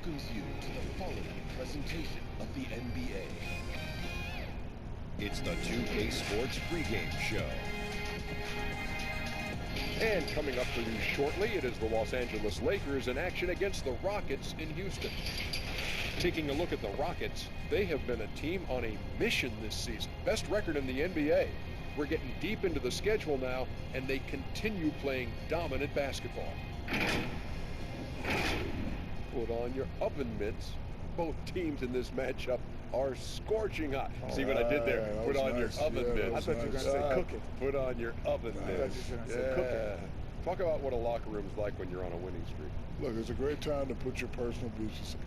welcomes you to the following presentation of the NBA. It's the 2K Sports pregame show. And coming up for you shortly, it is the Los Angeles Lakers in action against the Rockets in Houston. Taking a look at the Rockets, they have been a team on a mission this season. Best record in the NBA. We're getting deep into the schedule now, and they continue playing dominant basketball. Put on your oven mitts. Both teams in this matchup are scorching hot. See what I did there? Put on your oven mitts. I thought you were going to say cooking. Put on your oven mitts. I thought you were going to say cooking. Talk about what a locker room is like when you're on a winning streak. Look, it's a great time to put your personal beefs aside.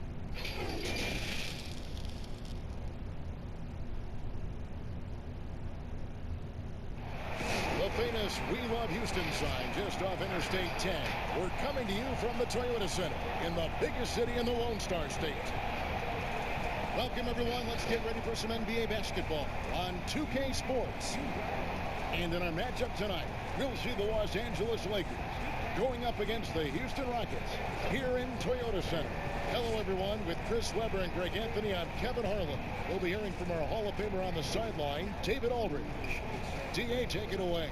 The famous We Love Houston sign just off Interstate 10. We're coming to you from the Toyota Center in the biggest city in the Lone Star State. Welcome, everyone. Let's get ready for some NBA basketball on 2K Sports. And in our matchup tonight, we'll see the Los Angeles Lakers going up against the Houston Rockets here in Toyota Center. Hello, everyone. With Chris Webber and Greg Anthony, I'm Kevin Harlan. We'll be hearing from our Hall of Famer on the sideline, David Aldridge. D.A., take it away.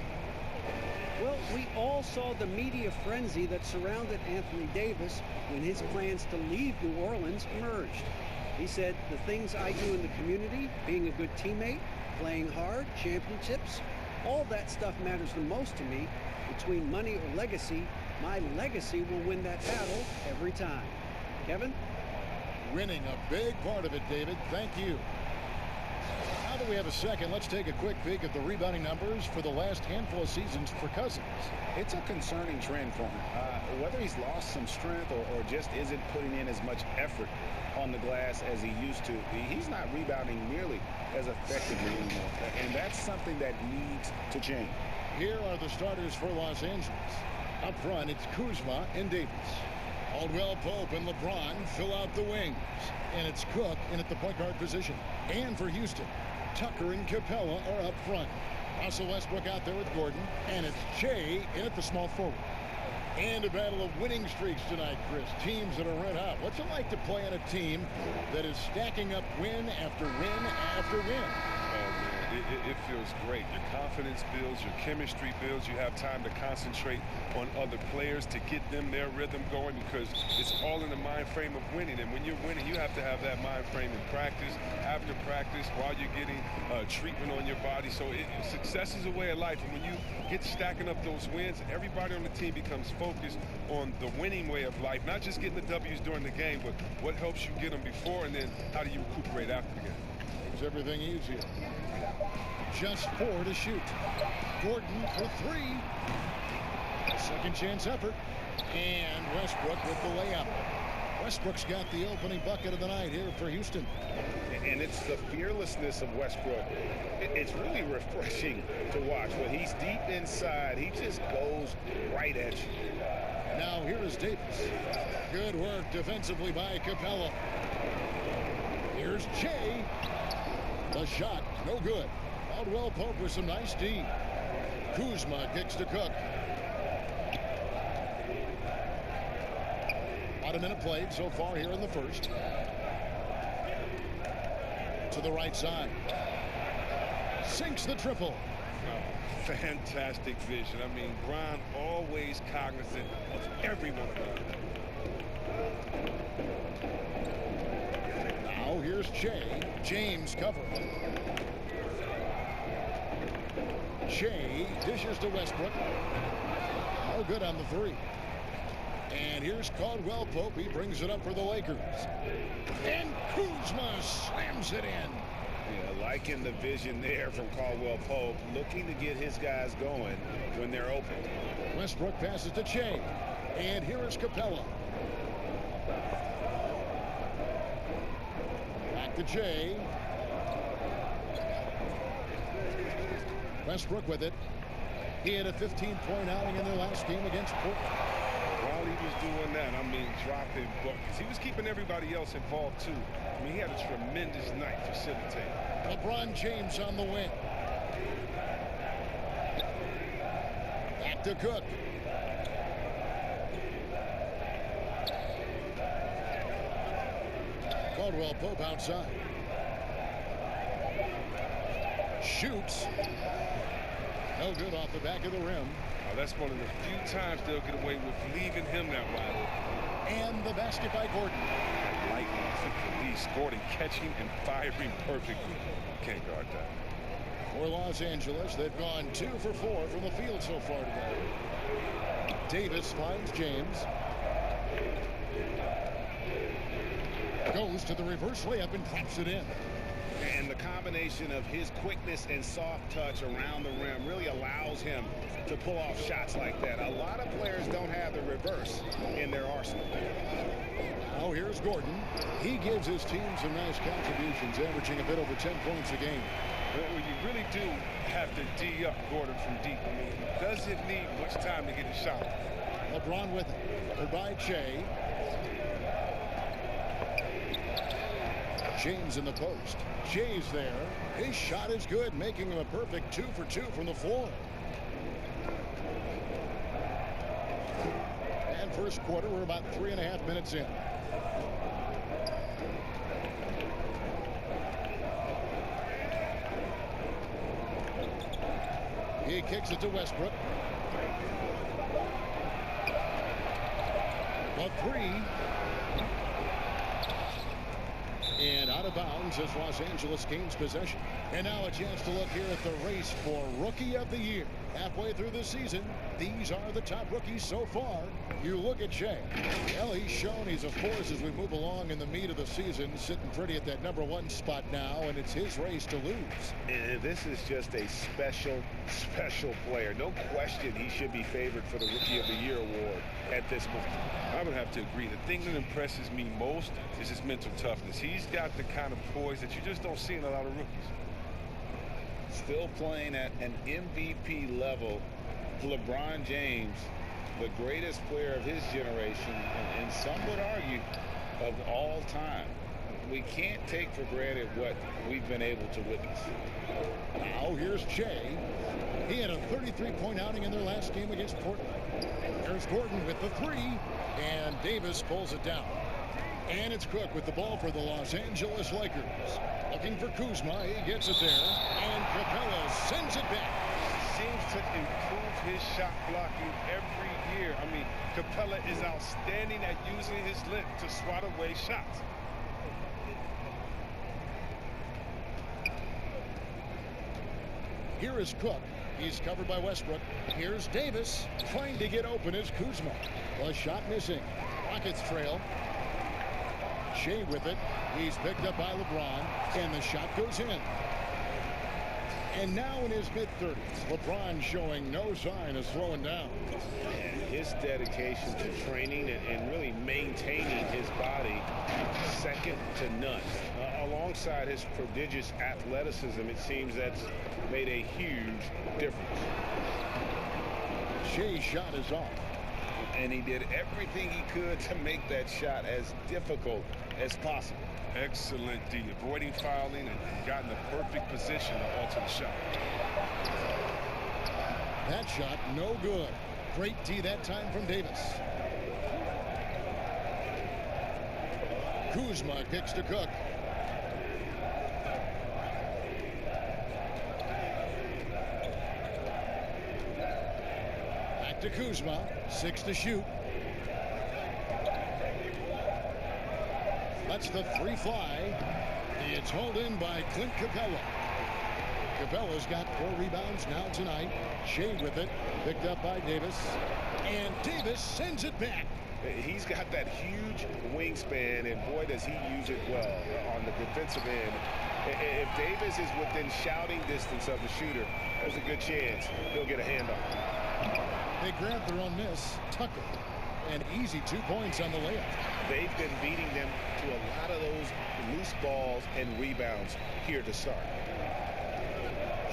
Well, we all saw the media frenzy that surrounded Anthony Davis when his plans to leave New Orleans emerged. He said, the things I do in the community, being a good teammate, playing hard, championships, all that stuff matters the most to me. Between money or legacy, my legacy will win that battle every time. Kevin? Winning a big part of it, David. Thank you. Now that we have a second, let's take a quick peek at the rebounding numbers for the last handful of seasons for Cousins. It's a concerning trend for him. Whether he's lost some strength or just isn't putting in as much effort on the glass as he used to, he's not rebounding nearly as effectively anymore. And that's something that needs to change. Here are the starters for Los Angeles. Up front, it's Kuzma and Davis. Caldwell Pope and LeBron fill out the wings. And it's Cook in at the point guard position. And for Houston, Tucker and Capella are up front. Russell Westbrook out there with Gordon. And it's Jay in at the small forward. And a battle of winning streaks tonight, Chris. Teams that are red hot. What's it like to play on a team that is stacking up win after win after win? It feels great. Your confidence builds, your chemistry builds. You have time to concentrate on other players to get them their rhythm going because it's all in the mind frame of winning. And when you're winning, you have to have that mind frame in practice, after practice, while you're getting treatment on your body. So success is a way of life. And when you get stacking up those wins, everybody on the team becomes focused on the winning way of life, not just getting the W's during the game, but what helps you get them before and then how do you recuperate after the game. Makes everything easier. Just 4 to shoot. Gordon for 3. A second chance effort. And Westbrook with the layup. Westbrook's got the opening bucket of the night here for Houston. And it's the fearlessness of Westbrook. It's really refreshing to watch. When he's deep inside, he just goes right at you. Now here is Davis. Good work defensively by Capella. Here's Jay. The shot, no good. Caldwell Pope with some nice D. Kuzma kicks to Cook. About a minute played so far here in the first. To the right side. Sinks the triple. Fantastic vision. I mean, Bron always cognizant of everyone around him. Now here's Jay. James cover. Jay dishes to Westbrook. No good on the 3. And here's Caldwell Pope. He brings it up for the Lakers. And Kuzma slams it in. Yeah, liking the vision there from Caldwell Pope, looking to get his guys going when they're open. Westbrook passes to Jay. And here is Capella. Back to Jay. Westbrook with it. He had a 15-point outing in their last game against Portland. While he was doing that, I mean, dropping buckets. He was keeping everybody else involved, too. I mean, he had a tremendous night facilitating. LeBron James on the wing. Back to Cook. Caldwell Pope outside. Shoots. No good off the back of the rim. That's one of the few times they'll get away with leaving him that wide open. And the basket by Gordon. Lightning took the lead. Gordon catching and firing perfectly. Can't guard that. For Los Angeles, they've gone 2 for 4 from the field so far today. Davis finds James. Goes to the reverse layup and drops it in. And the combination of his quickness and soft touch around the rim really allows him to pull off shots like that. A lot of players don't have the reverse in their arsenal. Now here's Gordon. He gives his team some nice contributions, averaging a bit over 10 points a game. Well, you really do have to D up Gordon from deep. I mean, he doesn't need much time to get a shot. LeBron with it. Goodbye, Che. James in the post. Che's there. His shot is good, making him a perfect 2 for 2 from the floor. And first quarter, we're about 3.5 minutes in. He kicks it to Westbrook. The three. And out of bounds as Los Angeles gains possession. And now a chance to look here at the race for Rookie of the Year. Halfway through the season, these are the top rookies so far. You look at Shea. Well, he's shown he's a force as we move along in the meat of the season, sitting pretty at that #1 spot now, and it's his race to lose. And this is just a special player. No question he should be favored for the Rookie of the Year award at this point. I would have to agree. The thing that impresses me most is his mental toughness. He's got the kind of poise that you just don't see in a lot of rookies. Still playing at an MVP level, LeBron James, the greatest player of his generation, and some would argue of all time. We can't take for granted what we've been able to witness. Now here's Che. He had a 33-point outing in their last game against Portland. There's Gordon with the three, and Davis pulls it down. And it's Cook with the ball for the Los Angeles Lakers. Looking for Kuzma. He gets it there. And Capella sends it back. Seems to improve his shot blocking every year. I mean, Capella is outstanding at using his length to swat away shots. Here is Cook. He's covered by Westbrook. Here's Davis trying to get open as Kuzma. A shot missing. Rockets trail. Shea with it. He's picked up by LeBron, and the shot goes in. And now in his mid-30s, LeBron showing no sign of slowing down. And his dedication to training and really maintaining his body, second to none. Alongside his prodigious athleticism, it seems that's made a huge difference. Shea's shot is off. And he did everything he could to make that shot as difficult as possible. Excellent D, avoiding fouling and got in the perfect position to alter the shot. That shot, no good. Great D that time from Davis. Kuzma kicks to Cook. Back to Kuzma. 6 to shoot. That's the three fly. It's hauled in by Clint Capella. Capella's got 4 rebounds now tonight. Shea with it. Picked up by Davis. And Davis sends it back. He's got that huge wingspan, and boy, does he use it well on the defensive end. If Davis is within shouting distance of the shooter, there's a good chance he'll get a handoff. They grab their own miss. Tucker. An easy 2 points on the layup. They've been beating them to a lot of those loose balls and rebounds here to start.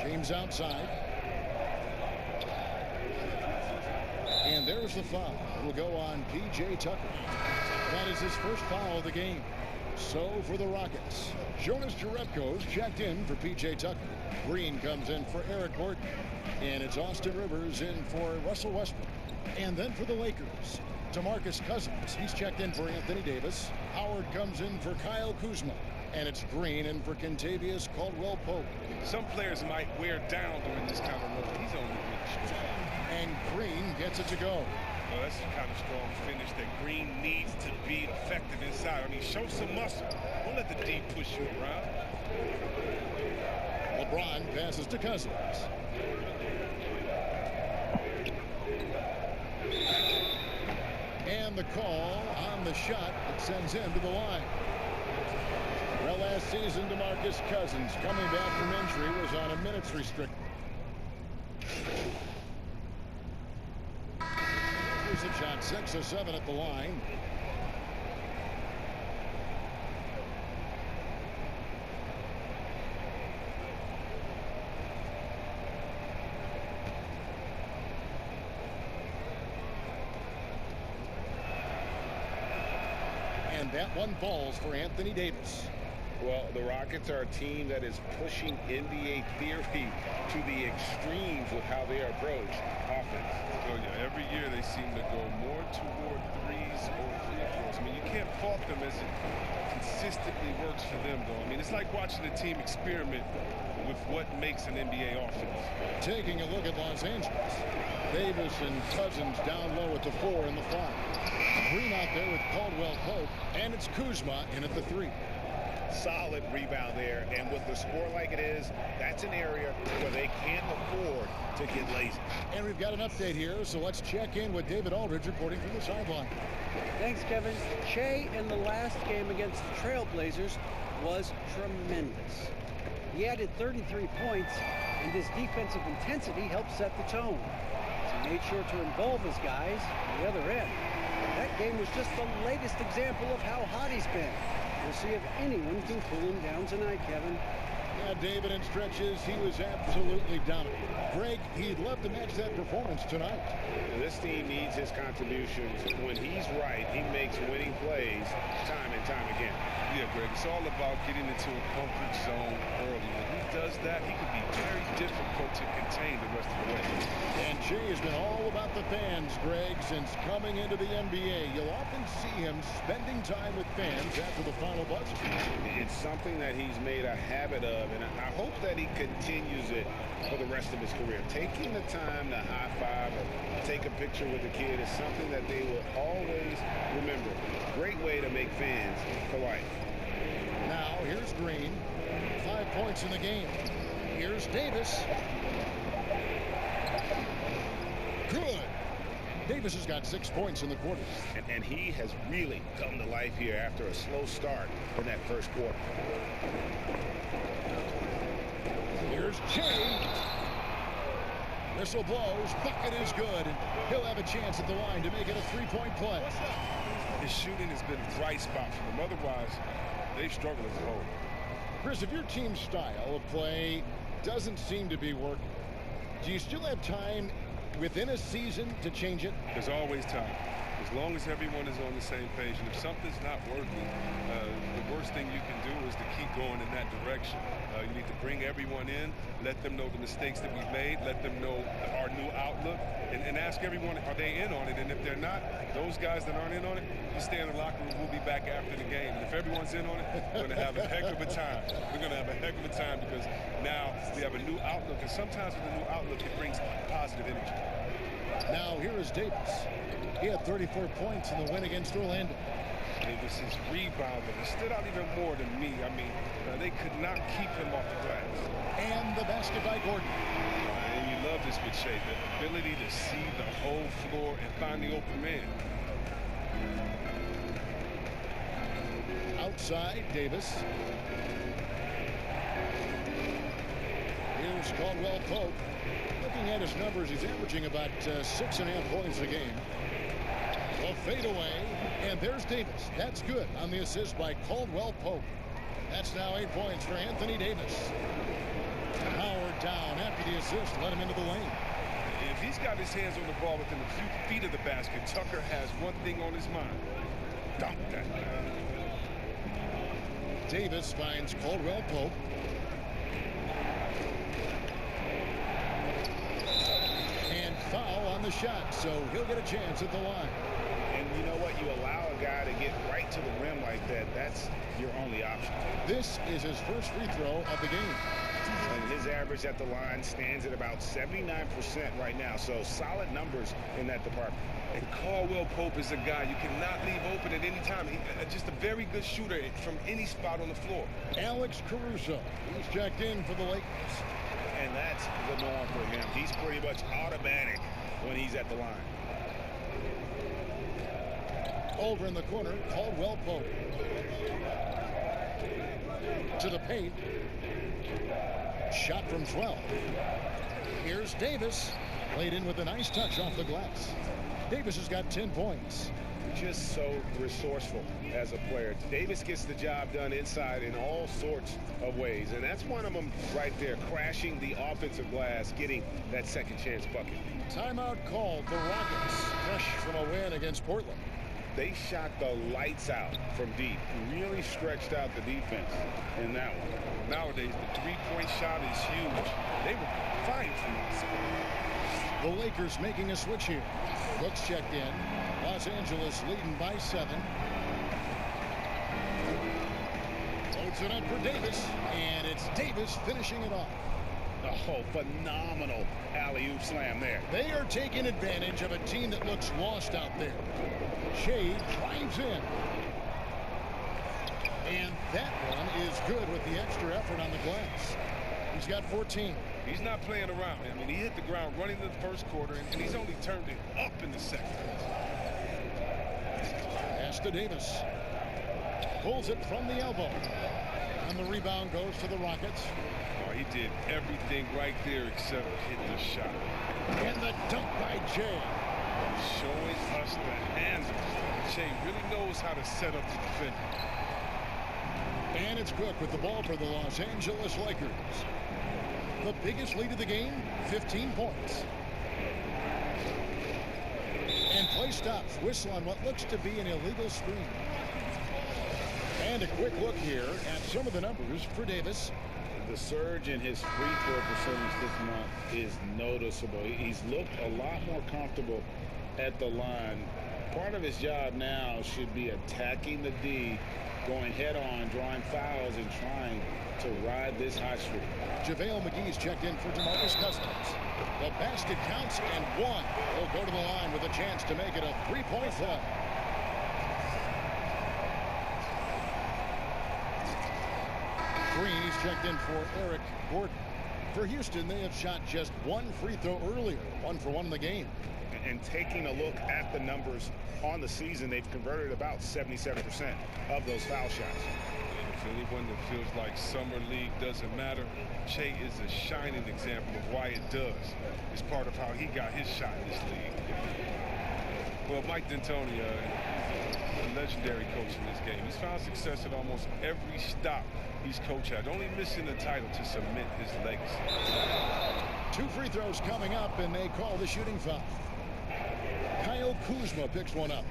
James outside. And there's the foul. It will go on P.J. Tucker. That is his first foul of the game. So for the Rockets, Jonas Jerebko's checked in for P.J. Tucker. Green comes in for Eric Gordon. And it's Austin Rivers in for Russell Westbrook. And then for the Lakers, DeMarcus Cousins, he's checked in for Anthony Davis. Howard comes in for Kyle Kuzma. And it's Green in for Kentavious Caldwell-Pope. Some players might wear down during this kind of run. He's only really strong. And Green gets it to go. Well, that's the kind of strong finish that Green needs to be effective inside. I mean, show some muscle. Don't let the D push you around. LeBron passes to Cousins. And the call on the shot that sends him to the line. Well, last season, DeMarcus Cousins, coming back from injury, was on a minutes restriction. Here's a shot, 6 of 7 at the line. And that one falls for Anthony Davis. Well, the Rockets are a team that is pushing NBA theory to the extremes with how they approach offense. Oh, yeah, every year they seem to go more toward threes or free throws. I mean, you can't fault them as it consistently works for them, though. I mean, it's like watching a team experiment with what makes an NBA offense. Taking a look at Los Angeles. Davis and Cousins down low at the 4 and the 5. Green out there with Caldwell-Pope, and it's Kuzma in at the 3. Solid rebound there, and with the score like it is, that's an area where they can't afford to get lazy. And we've got an update here, so let's check in with David Aldridge reporting from the sideline. Thanks, Kevin. Shea in the last game against the Trailblazers was tremendous. He added 33 points, and his defensive intensity helped set the tone. He made sure to involve his guys on the other end. That game was just the latest example of how hot he's been. We'll see if anyone can cool him down tonight, Kevin. Yeah, David, in stretches, he was absolutely dominant. Greg, he'd love to match that performance tonight. This team needs his contributions. When he's right, he makes winning plays time and time again. Yeah, Greg, it's all about getting into a comfort zone early. When he does that, he can be very difficult to contain the rest of the way. And Shea has been all about the fans, Greg, since coming into the NBA. You'll often see him spending time with fans after the final buzzer. It's something that he's made a habit of, and I hope that he continues it for the rest of his career. Taking the time to high-five or take a picture with the kid is something that they will always remember. Great way to make fans for life. Now, here's Green. 5 points in the game. Here's Davis. Good. Davis has got 6 points in the quarter. And he has really come to life here after a slow start in that first quarter. Here's Shea. Whistle blows. Bucket is good. And he'll have a chance at the line to make it a 3-point play. His shooting has been a bright spot for them. Otherwise, they struggle as a whole. Chris, if your team's style of play doesn't seem to be working, do you still have time within a season to change it? There's always time, as long as everyone is on the same page. And if something's not working, the worst thing you can do is to keep going in that direction. You need to bring everyone in, let them know the mistakes that we've made, let them know our new outlook, and ask everyone, are they in on it? And if they're not, those guys that aren't in on it, you stay in the locker room. We'll be back after the game. And if everyone's in on it, we're going to have a heck of a time. We're going to have a heck of a time because now we have a new outlook. And sometimes with a new outlook, it brings positive energy. Now, here is Davis. He had 34 points in the win against Orlando. Davis is rebounding. It stood out even more than me. I mean, they could not keep him off the glass. And the basket by Gordon. And you love this with Shea, the ability to see the whole floor and find the open man. Outside, Davis. Here's Caldwell-Pope. Looking at his numbers, he's averaging about 6.5 points a game. A fadeaway, and there's Davis. That's good on the assist by Caldwell-Pope. That's now 8 points for Anthony Davis. Howard down after the assist, let him into the lane. If he's got his hands on the ball within a few feet of the basket, Tucker has one thing on his mind. Dunk that guy. Davis finds Caldwell-Pope. And foul on the shot, so he'll get a chance at the line. And you know what? You allow a guy to get right to the rim like that. That's your only option. This is his first free throw of the game. And his average at the line stands at about 79% right now. So solid numbers in that department. And Caldwell Pope is a guy you cannot leave open at any time. He's just a very good shooter from any spot on the floor. Alex Caruso, he's checked in for the Lakers. And that's the norm for him. He's pretty much automatic when he's at the line. Over in the corner, Caldwell Pope. To the paint. Shot from 12. Here's Davis. Played in with a nice touch off the glass. Davis has got 10 points. Just so resourceful as a player. Davis gets the job done inside in all sorts of ways. And that's one of them right there, crashing the offensive glass, getting that second chance bucket. Timeout called. The Rockets fresh from a win against Portland. They shot the lights out from deep. Really stretched out the defense in that one. Nowadays, the three-point shot is huge. They were fighting from outside. The Lakers making a switch here. Brooks checked in. Los Angeles leading by 7. Floats it up for Davis, and it's Davis finishing it off. Oh, phenomenal alley-oop slam there. They are taking advantage of a team that looks lost out there. Shea drives in. And that one is good with the extra effort on the glass. He's got 14. He's not playing around. I mean, he hit the ground running in the first quarter, and he's only turned it up in the second. Pass to Davis. Pulls it from the elbow. And the rebound goes to the Rockets. Oh, he did everything right there except hit the shot. And the dunk by Jay. Showing us the handle. Jay really knows how to set up the defender. And it's Cook with the ball for the Los Angeles Lakers. The biggest lead of the game, 15 points. And play stops. Whistle on what looks to be an illegal screen. And a quick look here at some of the numbers for Davis. The surge in his free throw percentage this month is noticeable. He's looked a lot more comfortable at the line. Part of his job now should be attacking the D, going head-on, drawing fouls, and trying to ride this hot streak. JaVale McGee's checked in for DeMarcus Cousins. The basket counts, and one will go to the line with a chance to make it a three-point play. Green is checked in for Eric Gordon. For Houston, they have shot just one free throw earlier, 1 for 1 in the game. And taking a look at the numbers on the season, they've converted about 77% of those foul shots. And for anyone that feels like summer league doesn't matter, Shea is a shining example of why it does. It's part of how he got his shot in this league. Well, Mike D'Antoni, a legendary coach in this game. He's found success at almost every stop he's coached at, only missing the title to cement his legacy. 2 free throws coming up, and they call the shooting foul. Kyle Kuzma picks one up.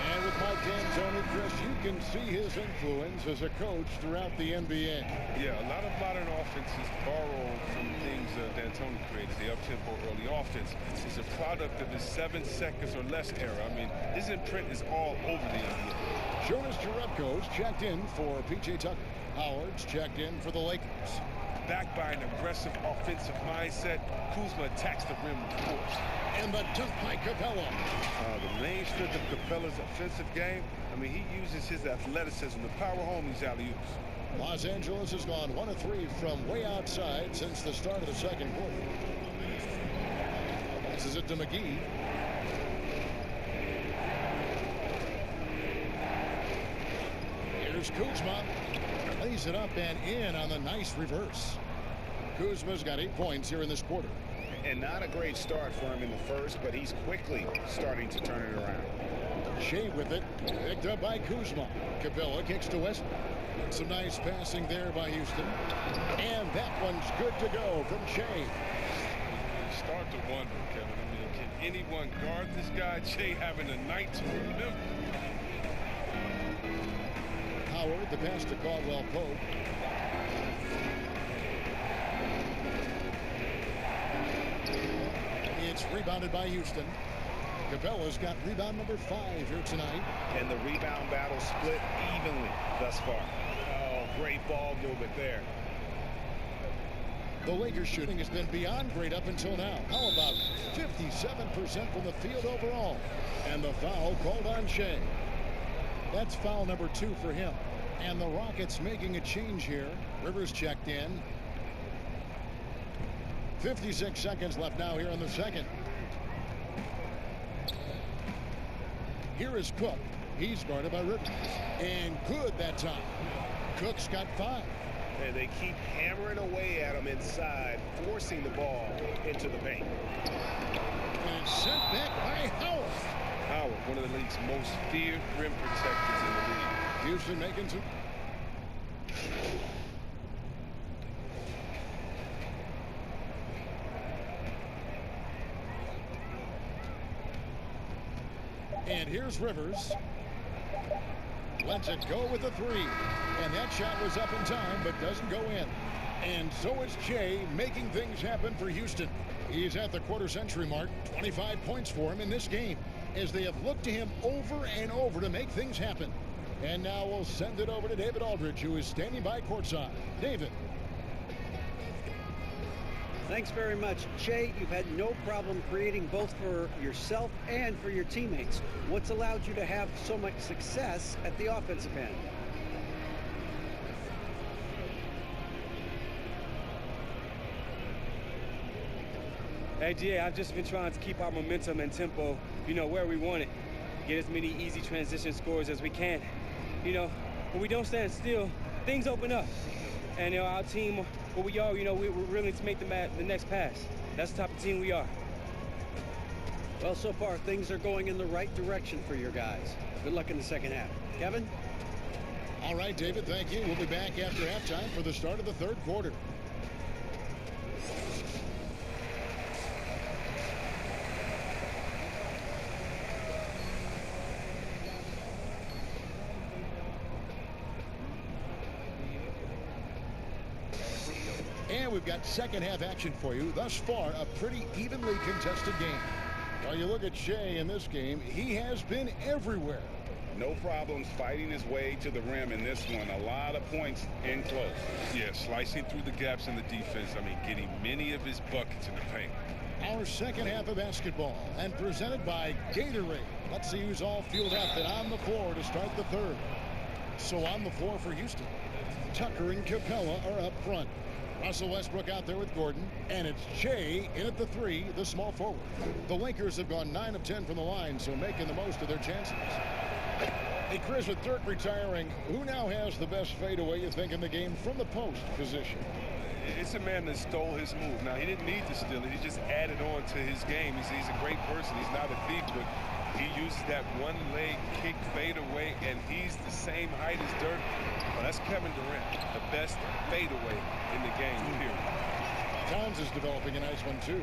And with Mike D'Antoni, Chris, you can see his influence as a coach throughout the NBA. Yeah, a lot of modern offenses borrow from things D'Antoni created. The up-tempo early offense is a product of his 7 seconds or less era. I mean, his imprint is all over the NBA. Jonas Jerebko's checked in for P.J. Tucker. Howard's checked in for the Lakers. Backed by an aggressive offensive mindset, Kuzma attacks the rim with force. And the dunk by Capella. The main strength of Capella's offensive game, I mean, he uses his athleticism to power home these alley-oops. Los Angeles has gone 1 of 3 from way outside since the start of the second quarter. This is it to McGee. Here's Kuzma. Lays it up and in on the nice reverse. Kuzma's got 8 points here in this quarter. And not a great start for him in the first, but he's quickly starting to turn it around. Shea with it. Picked up by Kuzma. Capella kicks to West. Some nice passing there by Houston. And that one's good to go from Shea. You start to wonder, Kevin. I mean, can anyone guard this guy? Shea having a night to remember. Howard, the pass to Caldwell Pope. It's rebounded by Houston. Capella's got rebound number 5 here tonight. And the rebound battle split evenly thus far. Oh, great ball movement there. The Lakers shooting has been beyond great up until now. How about 57% from the field overall? And the foul called on Shea. That's foul number 2 for him. And the Rockets making a change here. Rivers checked in. 56 seconds left now here in the second. Here is Cook. He's guarded by Rivers. And good that time. Cook's got 5. And they keep hammering away at him inside, forcing the ball into the paint. And it's sent back by Howard. Howard, one of the league's most feared rim protectors in the league. Houston making some. And here's Rivers. Lets it go with the 3. And that shot was up in time, but doesn't go in. And so is Jay making things happen for Houston. He's at the quarter-century mark. 25 points for him in this game, as they have looked to him over and over to make things happen. And now we'll send it over to David Aldridge, who is standing by courtside. David. Thanks very much. Jay, you've had no problem creating both for yourself and for your teammates. What's allowed you to have so much success at the offensive end? Hey, G.A., I've just been trying to keep our momentum and tempo, where we want it. Get as many easy transition scores as we can. When we don't stand still, things open up. And, our team, what we are, we're willing to make the next pass. That's the type of team we are. Well, so far, things are going in the right direction for your guys. Good luck in the second half. Kevin? All right, David, thank you. We'll be back after halftime for the start of the third quarter. And we've got second half action for you. Thus far, a pretty evenly contested game. While you look at Shea in this game, he has been everywhere. No problems fighting his way to the rim in this one. A lot of points in close. Yeah, slicing through the gaps in the defense. Getting many of his buckets in the paint. Our second half of basketball, and presented by Gatorade. Let's see who's all fueled up and on the floor to start the third. So on the floor for Houston, Tucker and Capella are up front. Russell Westbrook out there with Gordon, and it's Shea in at the 3, the small forward. The Lakers have gone 9 of 10 from the line, so making the most of their chances. Hey, Chris, with Dirk retiring, who now has the best fadeaway, you think, in the game from the post position? It's a man that stole his move. Now, he didn't need to steal it. He just added on to his game. He's a great person. He's not a thief, but he uses that one-leg kick fadeaway, and he's the same height as Dirk. Well, that's Kevin Durant, the best fadeaway in the game, period. Towns is developing a nice one, too.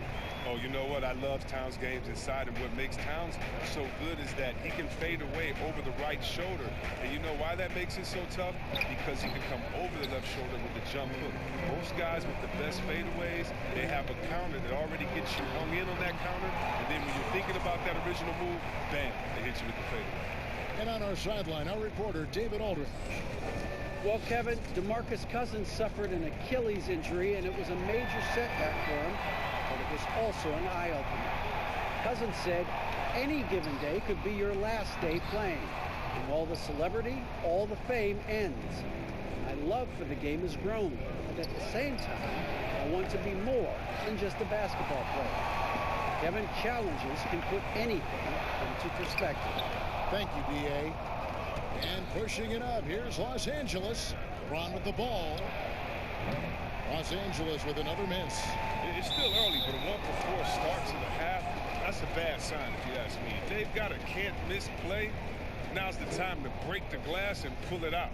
Oh, you know what? I love Towns' games inside, and what makes Towns so good is that he can fade away over the right shoulder. And you know why that makes it so tough? Because he can come over the left shoulder with the jump hook. Most guys with the best fadeaways, they have a counter that already gets you hung in on that counter, and then when you're thinking about that original move, bam, they hit you with the fadeaway. And on our sideline, our reporter, David Aldridge. Well, Kevin, DeMarcus Cousins suffered an Achilles injury, and it was a major setback for him, but it was also an eye-opener. Cousins said any given day could be your last day playing, and all the celebrity, all the fame ends. My love for the game has grown, but at the same time, I want to be more than just a basketball player. Kevin, challenges can put anything into perspective. Thank you, D.A. And pushing it up, here's Los Angeles. LeBron with the ball. Los Angeles with another miss. It's still early, but a 1-for-4 start to the half, that's a bad sign if you ask me. If they've got a can't-miss play, now's the time to break the glass and pull it out.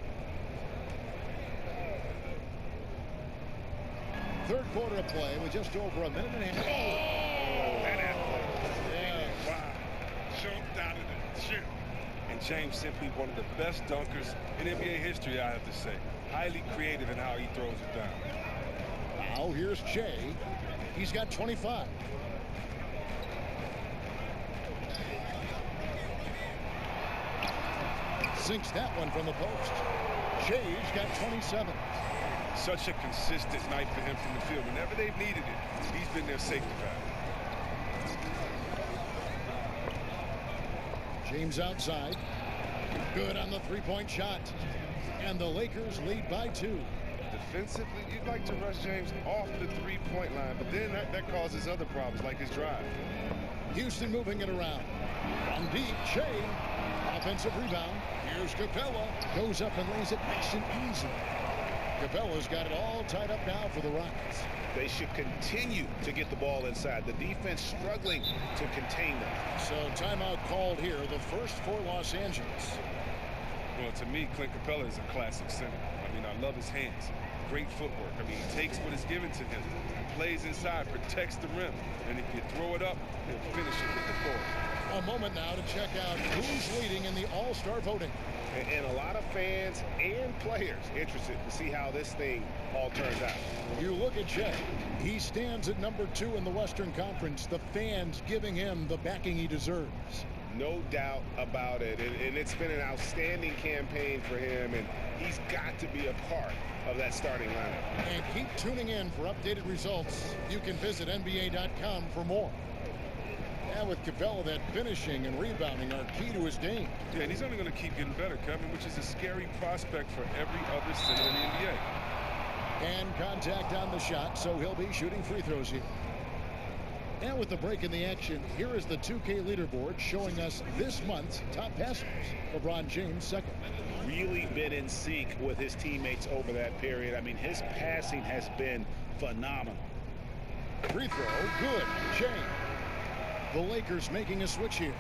Third quarter of play with just over a minute and a half. Oh, that athletic. Yeah. Wow. Jumped out of the gym. And James simply one of the best dunkers in NBA history, I have to say. Highly creative in how he throws it down. Now here's Shea. He's got 25. sinks that one from the post. Shay's got 27. Such a consistent night for him from the field. Whenever they've needed it, he's been their safety valve. James outside. Good on the three-point shot. And the Lakers lead by 2. Defensively, you'd like to rush James off the three-point line, but then that causes other problems like his drive. Houston moving it around. From deep, Shea. Offensive rebound. Here's Capella. Goes up and lays it nice and easy. Capella's got it all tied up now for the Rockets. They should continue to get the ball inside. The defense struggling to contain them. So timeout called here, the first for Los Angeles. Well, to me, Clint Capella is a classic center. I mean, I love his hands. Great footwork. I mean, he takes what is given to him, plays inside, protects the rim, and if you throw it up, he'll finish it with the four. A moment now to check out who's leading in the All-Star voting. And a lot of fans and players interested to see how this thing all turns out. You look at Shea. He stands at number 2 in the Western Conference. The fans giving him the backing he deserves. No doubt about it. And it's been an outstanding campaign for him, and he's got to be a part of that starting lineup. And keep tuning in for updated results. You can visit NBA.com for more. And with Capella, that finishing and rebounding are key to his game. Yeah, and he's only going to keep getting better, Kevin, which is a scary prospect for every other center in the NBA. And contact on the shot, so he'll be shooting free throws here. And with the break in the action, here is the 2K leaderboard showing us this month's top passers. LeBron James second. Really been in sync with his teammates over that period. I mean, his passing has been phenomenal. Free throw, good. James. The Lakers making a switch here.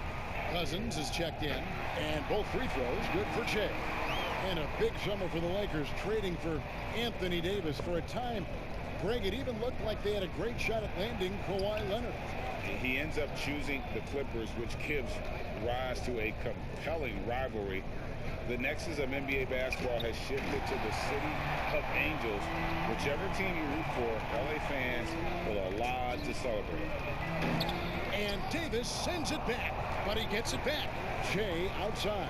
Cousins is checked in, and both free throws good for Shea. And a big summer for the Lakers, trading for Anthony Davis. For a time, Greg, it even looked like they had a great shot at landing Kawhi Leonard. He ends up choosing the Clippers, which gives rise to a compelling rivalry. The nexus of NBA basketball has shifted to the city of Angels. Whichever team you root for, LA fans will have a lot to celebrate. And Davis sends it back, but he gets it back. Shea outside.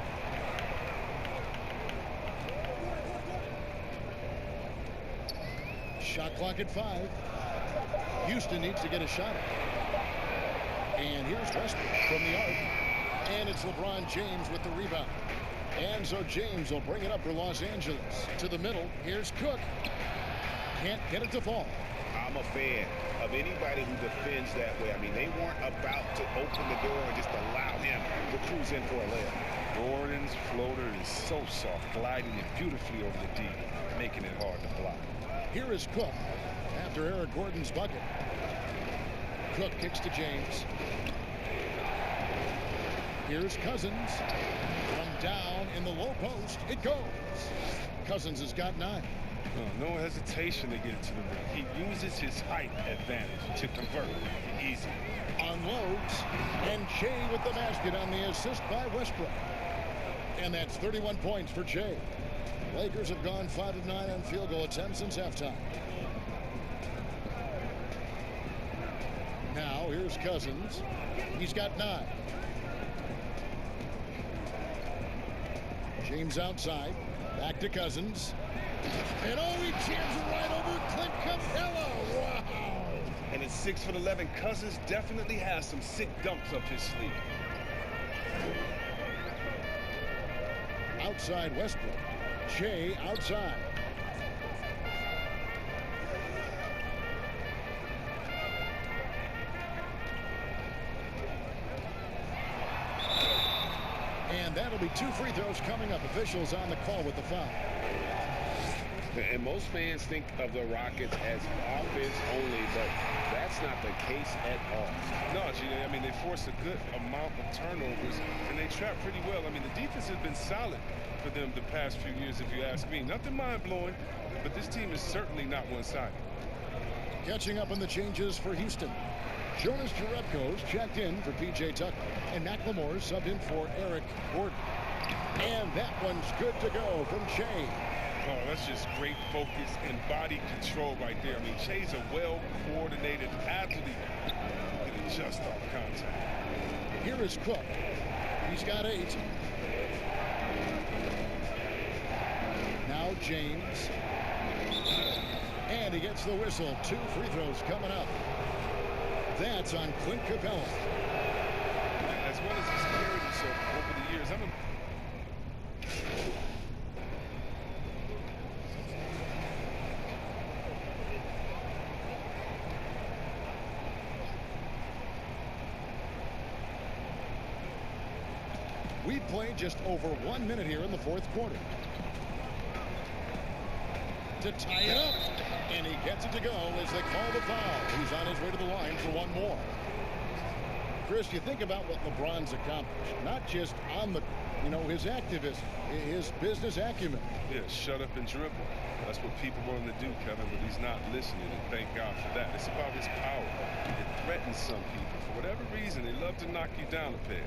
Shot clock at 5. Houston needs to get a shot at. And here's Westbrook from the arc. And it's LeBron James with the rebound. And so James will bring it up for Los Angeles. To the middle, here's Cook. Can't get it to fall. I'm a fan of anybody who defends that way. I mean, they weren't about to open the door and just allow him to cruise in for a layup. Gordon's floater is so soft, gliding it beautifully over the D, making it hard to block. Here is Cook after Eric Gordon's bucket. Cook kicks to James. Here's Cousins. From down in the low post, it goes. Cousins has got 9. No hesitation to get it to the rim. He uses his height advantage to convert easy. Unloads, and Shea with the basket on the assist by Westbrook. And that's 31 points for Shea. Lakers have gone 5 of 9 on field goal attempts since halftime. Now here's Cousins. He's got 9. James outside. Back to Cousins. And oh, he jams it right over Clint Capella. Wow. And at 6'11", Cousins definitely has some sick dumps up his sleeve. Outside Westbrook. Shea outside. And that'll be 2 free throws coming up. Officials on the call with the foul. And most fans think of the Rockets as offense only, but that's not the case at all. No, Gina, I mean, they force a good amount of turnovers, and they trap pretty well. I mean, the defense has been solid for them the past few years, if you ask me. Nothing mind-blowing, but this team is certainly not one-sided. Catching up on the changes for Houston. Jonas Jerebko's checked in for P.J. Tucker, and McLemore subbed in for Eric Gordon. And that one's good to go from Shea. Oh, that's just great focus and body control right there. I mean, Shea's a well-coordinated athlete. Getting just off contact. Here is Cook. He's got 8. James. And he gets the whistle. 2 free throws coming up. That's on Clint Capella. As well as he's carried himself over the years. We played just over 1 minute here in the 4th quarter. To tie it up, and he gets it to go as they call the foul. He's on his way to the line for one more. Chris, you think about what LeBron's accomplished, not just on the, his activism, his business acumen. Yeah, shut up and dribble. That's what people want him to do, Kevin, but he's not listening, and thank God for that. It's about his power. It threatens some people. For whatever reason, they love to knock you down a peg.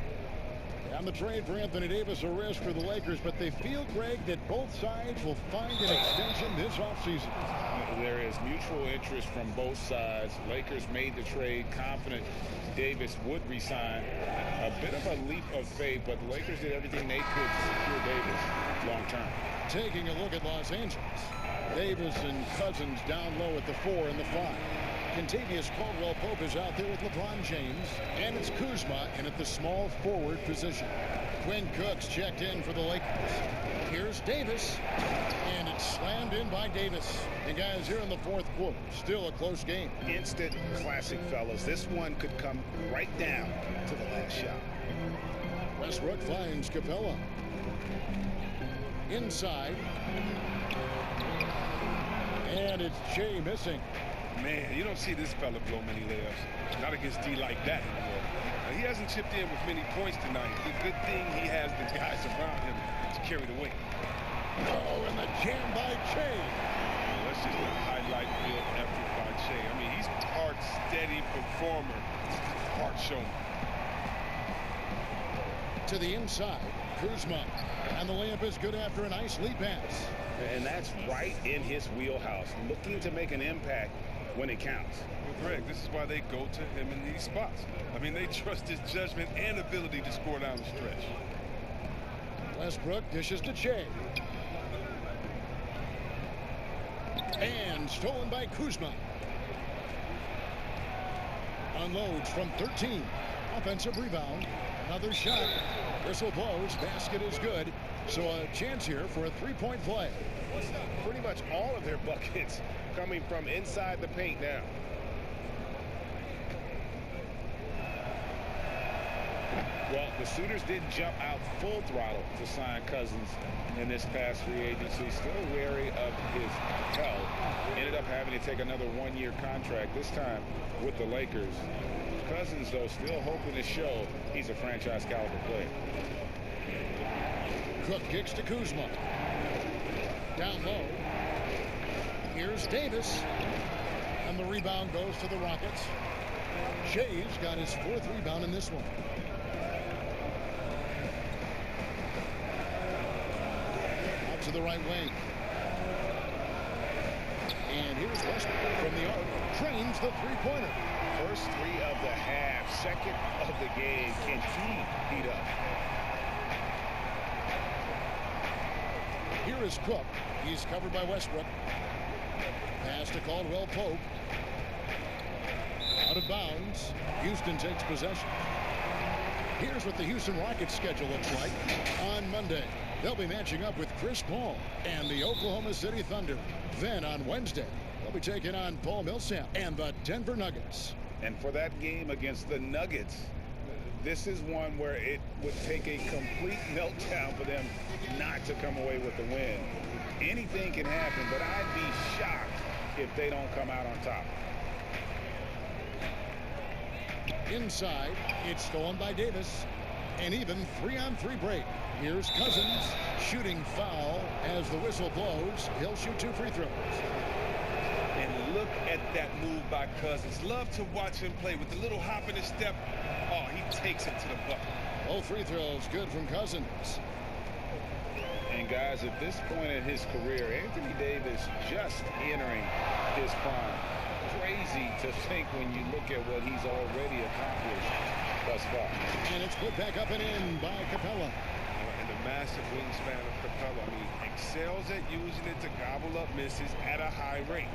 On the trade for Anthony Davis, a risk for the Lakers, but they feel, Greg, that both sides will find an extension this offseason. There is mutual interest from both sides. Lakers made the trade confident Davis would resign. A bit of a leap of faith, but the Lakers did everything they could to secure Davis long term. Taking a look at Los Angeles. Davis and Cousins down low at the 4 and the 5. Kentavious Caldwell-Pope is out there with LeBron James, and it's Kuzma in at the small forward position. Quinn Cook's checked in for the Lakers. Here's Davis, and it's slammed in by Davis. And guys, here in the 4th quarter, still a close game. Instant classic, fellas. This one could come right down to the last shot. Westbrook finds Capella. Inside. And it's Shea missing. Man, you don't see this fella blow many layups. Not against D like that anymore. Now, he hasn't chipped in with many points tonight. The good thing he has the guys around him to carry the weight. Oh, and the jam by Shea. That's just a highlight reel effort by Shea. I mean, he's a hard, steady performer. Hard showman. To the inside, Kuzma. And the layup is good after a nice lead pass. And that's right in his wheelhouse, looking to make an impact when it counts. Well, Greg, this is why they go to him in these spots. I mean, they trust his judgment and ability to score down the stretch. Westbrook dishes to Shea. And stolen by Kuzma. Unloads from 13. Offensive rebound. Another shot. Whistle blows. Basket is good. So a chance here for a three-point play. Pretty much all of their buckets coming from inside the paint now. Well, the suitors didn't jump out full throttle to sign Cousins in this past free agency. Still wary of his health. Ended up having to take another one-year contract, this time with the Lakers. Cousins, though, still hoping to show he's a franchise caliber player. Cook kicks to Kuzma. Down low. Here's Davis. And the rebound goes to the Rockets. Shea's got his 4th rebound in this one. Out to the right wing. And here's Westbrook from the arc. Trains the three-pointer. First 3 of the half. Second of the game. Can he heat up? Here is Cook. He's covered by Westbrook. Pass to Caldwell-Pope. Out of bounds. Houston takes possession. Here's what the Houston Rockets schedule looks like. On Monday, they'll be matching up with Chris Paul and the Oklahoma City Thunder. Then on Wednesday, they'll be taking on Paul Millsap and the Denver Nuggets. And for that game against the Nuggets, this is one where it would take a complete meltdown for them not to come away with the win. Anything can happen, but I'd be shocked if they don't come out on top. Inside, it's stolen by Davis. An even 3-on-3 break. Here's Cousins shooting foul as the whistle blows. He'll shoot 2 free throws. And look at that move by Cousins. Love to watch him play with the little hop in his step. Oh, he takes it to the bucket. Both free throws good from Cousins. And guys, at this point in his career, Anthony Davis just entering his prime. Crazy to think when you look at what he's already accomplished thus far. And it's put back up and in by Capella. And the massive wingspan of Capella. Capella, I mean, excels at using it to gobble up misses at a high rate.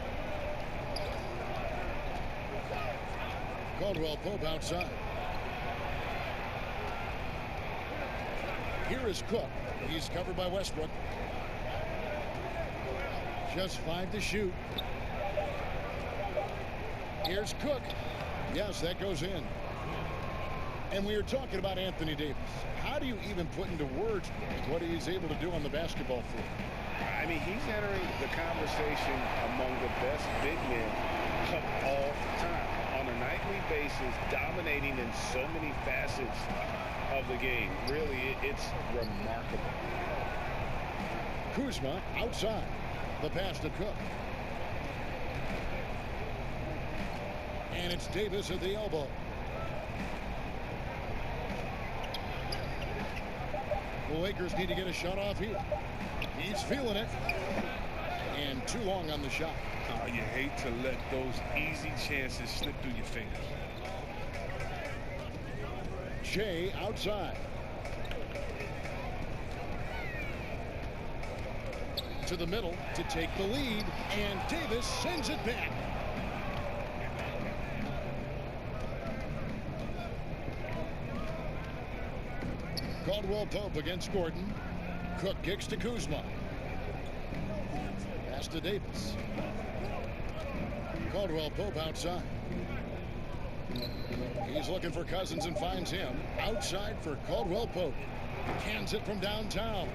Caldwell Pope outside. Here is Cook. He's covered by Westbrook. Just 5 to shoot. Here's Cook. Yes, that goes in. And we were talking about Anthony Davis. How do you even put into words what he's able to do on the basketball floor? I mean, he's entering the conversation among the best big men of all time. On a nightly basis, dominating in so many facets of the game. Really, it's remarkable. Kuzma outside. The pass to Cook. And it's Davis at the elbow. The Lakers need to get a shot off here. He's feeling it. And too long on the shot. You hate to let those easy chances slip through your fingers. Shea outside. To the middle to take the lead. And Davis sends it back. Caldwell Pope against Gordon. Cook kicks to Kuzma. Pass to Davis. Caldwell Pope outside. He's looking for Cousins and finds him. Outside for Caldwell Pope. Cans it from downtown.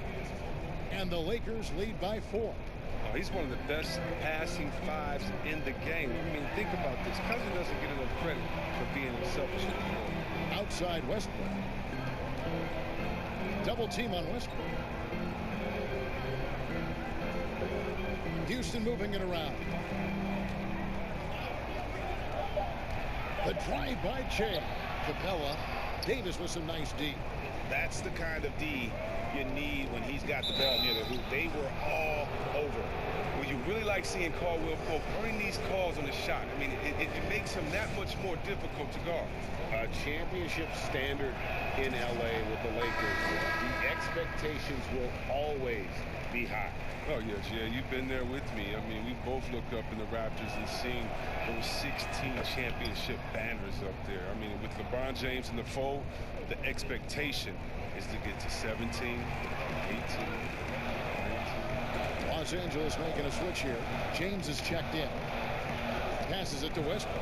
And the Lakers lead by 4. Oh, he's one of the best passing fives in the game. I mean, think about this. Cousins doesn't get enough credit for being selfish. Outside Westbrook. Double team on Westbrook. Houston moving it around. The drive by Shea. Capella. Davis with some nice D. That's the kind of D you need when he's got the ball near the hoop. They were all over. Well, you really like seeing Caldwell Pope earning these calls on the shot. I mean, it makes him that much more difficult to guard. A championship standard in LA with the Lakers. The expectations will always be high. Oh, yes, yeah, you've been there with me. I mean, we both look up in the Raptors and seen those 16 championship banners up there. I mean, with LeBron James in the fold, the expectation is to get to 17, 18, 19. Los Angeles making a switch here. James is checked in. Passes it to Westbrook.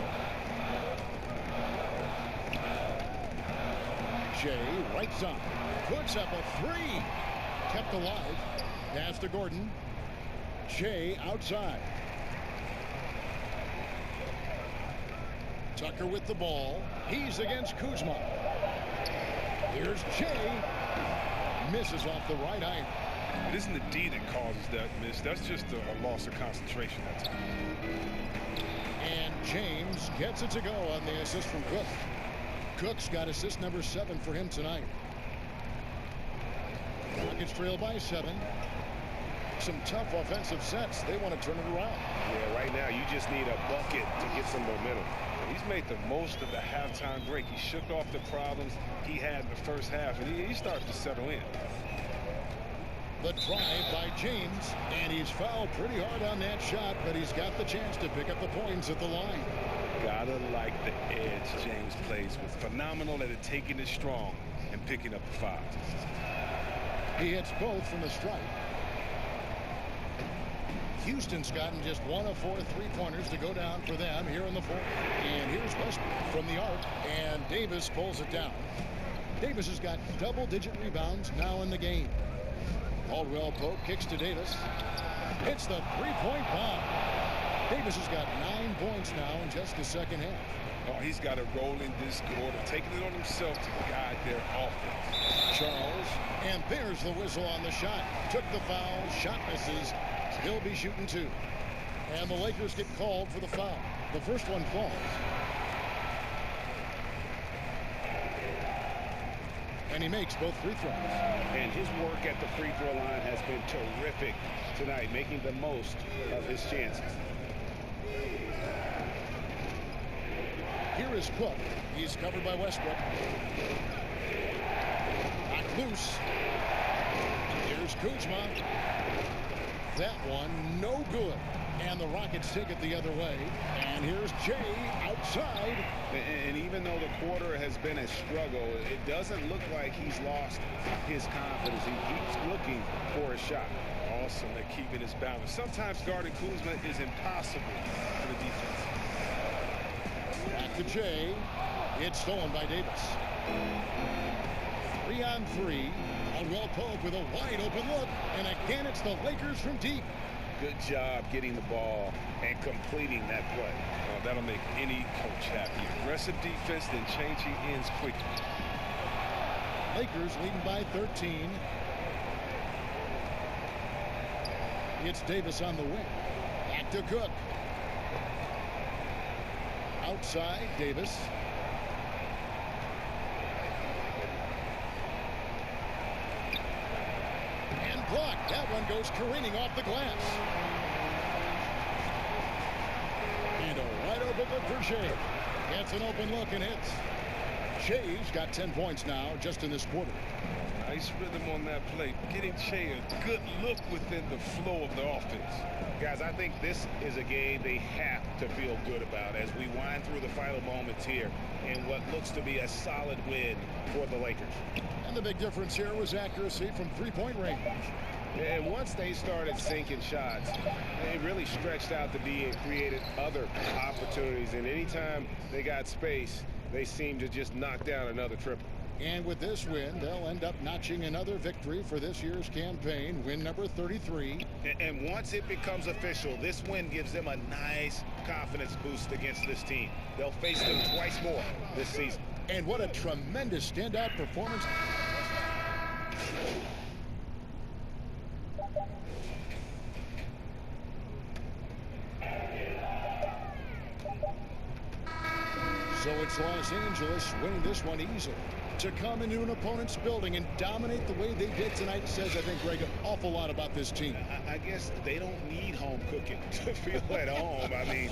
Shea, right side. Puts up a 3. Kept alive. Pass to Gordon. Shea outside. Tucker with the ball. He's against Kuzma. Here's Shea. Misses off the right eye. It isn't the D that causes that miss. That's just a loss of concentration that time. And James gets it to go on the assist from Cook. Cook's got assist number 7 for him tonight. Rockets trail by 7. Some tough offensive sets. They want to turn it around. Yeah, right now you just need a bucket to get some momentum. He's made the most of the halftime break. He shook off the problems he had in the first half, and he started to settle in. The drive by James, and he's fouled pretty hard on that shot, but he's got the chance to pick up the points at the line. Gotta like the edge James plays with. Phenomenal at it, taking it strong and picking up the fouls. He hits both from the stripe. Houston's gotten just 1 of 4 3-pointers to go down for them here in the fourth. And here's Westbrook from the arc, and Davis pulls it down. Davis has got double-digit rebounds now in the game. Caldwell Pope kicks to Davis. Hits the 3-point bomb. Davis has got 9 points now in just the second half. Oh, he's got a role in this quarter, taking it on himself to guide their offense. Charles, and there's the whistle on the shot. Took the foul, shot misses. He'll be shooting 2. And the Lakers get called for the foul. The first one falls. And he makes both free throws. And his work at the free throw line has been terrific tonight, making the most of his chances. Here is Cook. He's covered by Westbrook. Knocked loose. Here's Here's Kuzma. That one no good. And the Rockets take it the other way. And here's Jay outside. And even though the quarter has been a struggle, it doesn't look like he's lost his confidence. He keeps looking for a shot. Awesome at keeping his balance. Sometimes guarding Kuzma is impossible for the defense. Back to Jay. It's stolen by Davis. 3 on 3. Caldwell Pope with a wide open look. And again, it's the Lakers from deep. Good job getting the ball and completing that play. That'll make any coach happy. Aggressive defense, then changing ends quickly. Lakers leading by 13. It's Davis on the wing. Back to Cook. Outside, Davis. And blocked. That one goes careening off the glass. And a wide open look for Shea. Gets an open look and hits. Shea's got 10 points now just in this quarter. Nice rhythm on that play. Getting Shea a good look within the flow of the offense. Guys, I think this is a game they have to feel good about as we wind through the final moments here in what looks to be a solid win for the Lakers. And the big difference here was accuracy from three-point range. And once they started sinking shots, they really stretched out the D and created other opportunities. And anytime they got space, they seemed to just knock down another triple. And with this win, they'll end up notching another victory for this year's campaign, win number 33. And once it becomes official, this win gives them a nice confidence boost against this team. They'll face them twice more this season. And what a tremendous standout performance. So it's Los Angeles winning this one easily. To come into an opponent's building and dominate the way they did tonight says, I think, Greg, an awful lot about this team. I guess they don't need home cooking to feel at home. I mean,